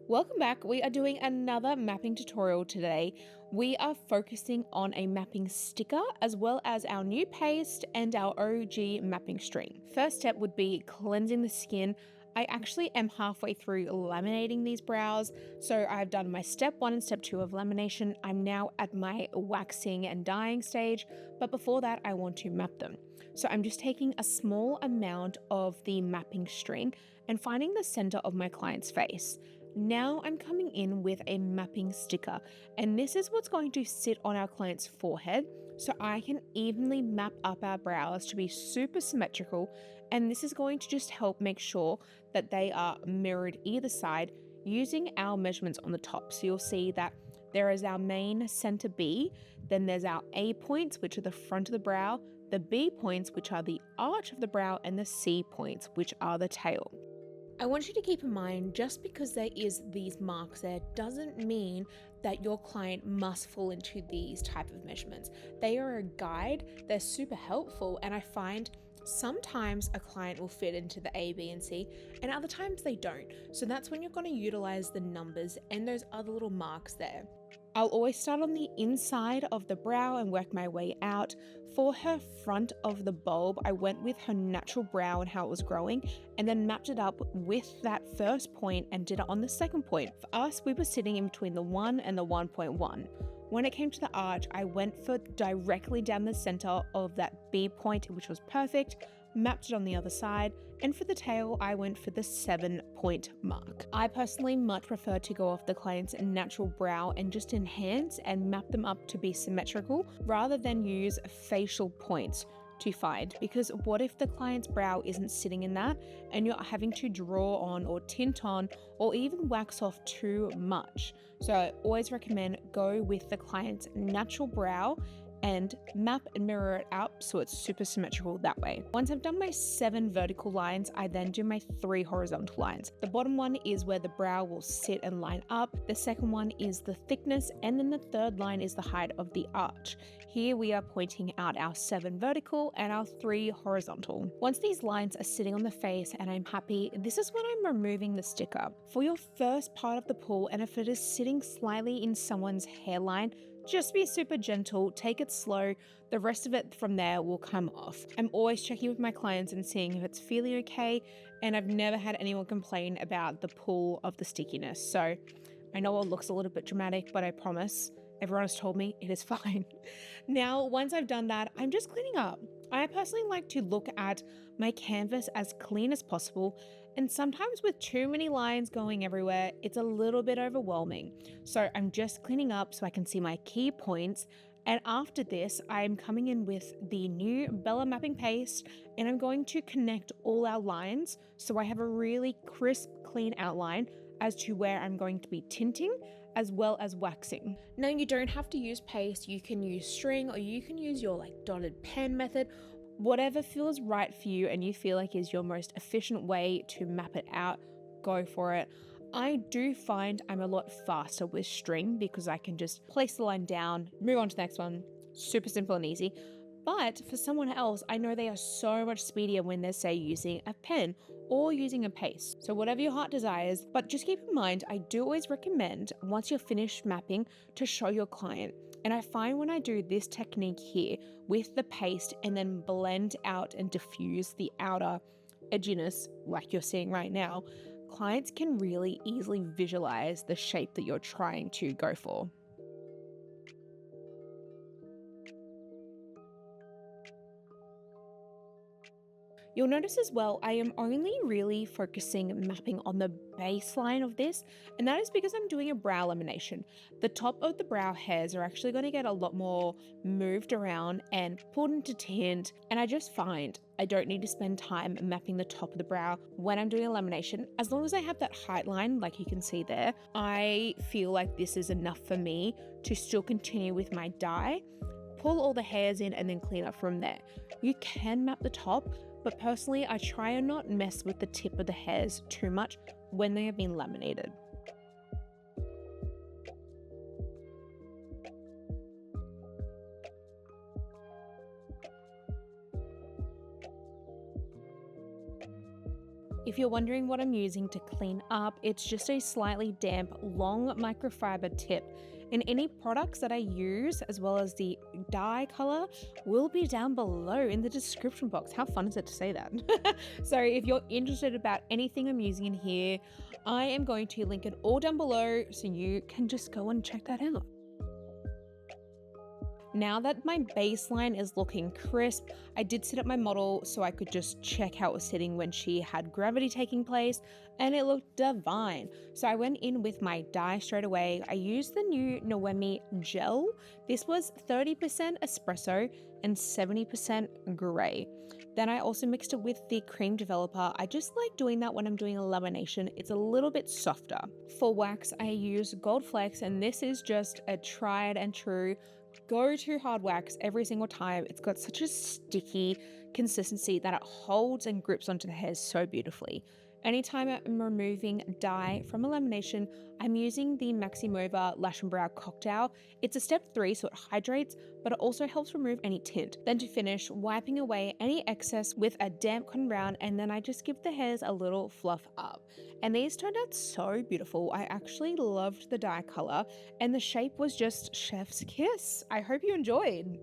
Welcome back. We are doing another mapping tutorial today. We are focusing on a mapping sticker as well as our new paste and our OG mapping string. First step would be cleansing the skin. I actually am halfway through laminating these brows. So I've done my step 1 and step 2 of lamination. I'm now at my waxing and dyeing stage, but before that I want to map them. So I'm just taking a small amount of the mapping string and finding the center of my client's face. Now I'm coming in with a mapping sticker, and this is what's going to sit on our client's forehead so I can evenly map up our brows to be super symmetrical, and this is going to just help make sure that they are mirrored either side using our measurements on the top. So you'll see that there is our main center B, then there's our A points, which are the front of the brow, the B points, which are the arch of the brow, and the C points, which are the tail. I want you to keep in mind, just because there is these marks there doesn't mean that your client must fall into these type of measurements. They are a guide, they're super helpful, and I find sometimes a client will fit into the A, B, and C, and other times they don't. So that's when you're going to utilize the numbers and those other little marks there. I'll always start on the inside of the brow and work my way out. For her front of the bulb, I went with her natural brow and how it was growing, and then mapped it up with that first point and did it on the second point. For us, we were sitting in between the 1 and the 1.1. When it came to the arch, I went for directly down the center of that B point, which was perfect, mapped it on the other side, and for the tail, I went for the 7-point mark. I personally much prefer to go off the client's natural brow and just enhance and map them up to be symmetrical rather than use facial points to find, because what if the client's brow isn't sitting in that and you're having to draw on or tint on or even wax off too much? So I always recommend go with the client's natural brow and map and mirror it out so it's super symmetrical that way. Once I've done my 7 vertical lines, I then do my 3 horizontal lines. The bottom one is where the brow will sit and line up. The second one is the thickness, and then the third line is the height of the arch. Here we are pointing out our 7 vertical and our 3 horizontal. Once these lines are sitting on the face and I'm happy, this is when I'm removing the sticker. For your first part of the pull, and if it is sitting slightly in someone's hairline, just be super gentle, take it slow. The rest of it from there will come off. I'm always checking with my clients and seeing if it's feeling okay, and I've never had anyone complain about the pull of the stickiness. So I know it looks a little bit dramatic, but I promise everyone has told me it is fine. Now, once I've done that, I'm just cleaning up. I personally like to look at my canvas as clean as possible, and sometimes with too many lines going everywhere, it's a little bit overwhelming. So I'm just cleaning up so I can see my key points. And after this, I'm coming in with the new Bella mapping paste, and I'm going to connect all our lines so I have a really crisp, clean outline as to where I'm going to be tinting as well as waxing. Now, you don't have to use paste, you can use string, or you can use your dotted pen method. Whatever feels right for you and you feel like is your most efficient way to map it out, go for it. I do find I'm a lot faster with string because I can just place the line down, move on to the next one, super simple and easy. But for someone else, I know they are so much speedier when they're, say, using a pen or using a paste. So whatever your heart desires, but just keep in mind, I do always recommend once you're finished mapping to show your client. And I find when I do this technique here with the paste and then blend out and diffuse the outer edginess like you're seeing right now, clients can really easily visualize the shape that you're trying to go for. You'll notice as well, I am only really focusing mapping on the baseline of this, and that is because I'm doing a brow lamination. The top of the brow hairs are actually going to get a lot more moved around and pulled into tint, and I just find I don't need to spend time mapping the top of the brow when I'm doing a lamination. As long as I have that height line, like you can see there, I feel like this is enough for me to still continue with my dye, pull all the hairs in, and then clean up from there. You can map the top, but personally, I try and not mess with the tip of the hairs too much when they have been laminated. If you're wondering what I'm using to clean up, it's just a slightly damp, long microfiber tip. And any products that I use, as well as the dye color, will be down below in the description box. How fun is it to say that? So if you're interested about anything I'm using in here, I am going to link it all down below so you can just go and check that out. Now that my baseline is looking crisp, I did set up my model so I could just check how it was sitting when she had gravity taking place, and it looked divine. So I went in with my dye straight away. I used the new Noemi gel. This was 30% espresso and 70% grey. Then I also mixed it with the cream developer. I just like doing that when I'm doing a lamination. It's a little bit softer. For wax, I use Gold Flex, and this is just a tried and true go-to hard wax every single time. It's got such a sticky consistency that it holds and grips onto the hairs so beautifully. Anytime I'm removing dye from a lamination, I'm using the Maximova Lash and Brow Cocktail. It's a step 3, so it hydrates, but it also helps remove any tint. Then to finish, wiping away any excess with a damp cotton round, and then I just give the hairs a little fluff up. And these turned out so beautiful. I actually loved the dye color, and the shape was just chef's kiss. I hope you enjoyed.